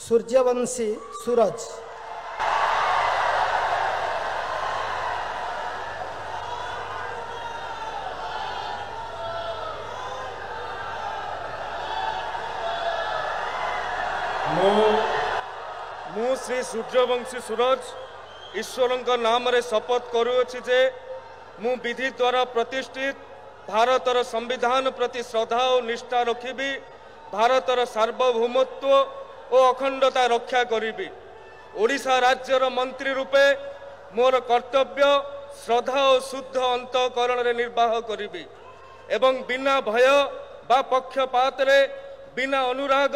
सूर्यवंशी सूरज। मु श्री सूर्यवंशी सूरज ईश्वर नाम रे शपथ करुअछि जे मु विधि द्वारा प्रतिष्ठित भारतर संविधान प्रति श्रद्धा और निष्ठा रखिबी, भारतर सार्वभौमत्व और अखंडता रक्षा करिबी। ओडिशा राज्यर मंत्री रूपे मोर कर्तव्य श्रद्धा और शुद्ध अंतःकरण रे निर्वाह करिबी एवं बिना भय बा पक्षपात रे बिना अनुराग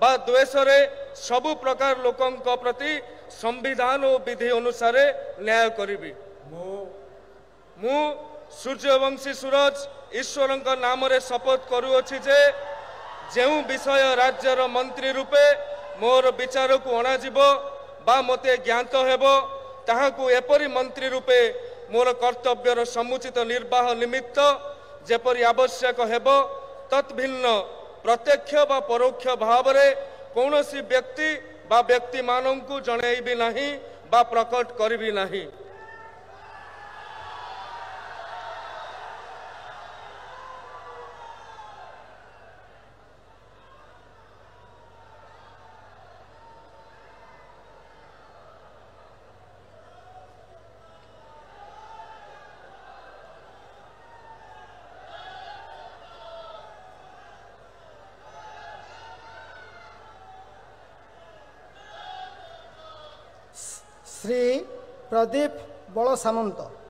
बा द्वेष रे सबु प्रकार लोकंक प्रति संविधान और विधि अनुसार न्याय करिबी। मु सूर्यवंशी सूरज ईश्वर नाम रे शपथ करुअछि जे जेउ विषय राज्यर मंत्री रूपे मोर विचार को अणाजिब बा मते ज्ञात हेबो ताहाकु एपरि मंत्री रूपे मोर कर्तव्यर समुचित निर्वाह निमित्त जेपरि आवश्यक हेबो तत्भिन्न प्रत्यक्ष बा परोक्ष भाव रे कौनसी व्यक्ति बा व्यक्ति मानंकु जणैबी नाही बा प्रकट करिबी नाही। श्री प्रदीप बल सामंत।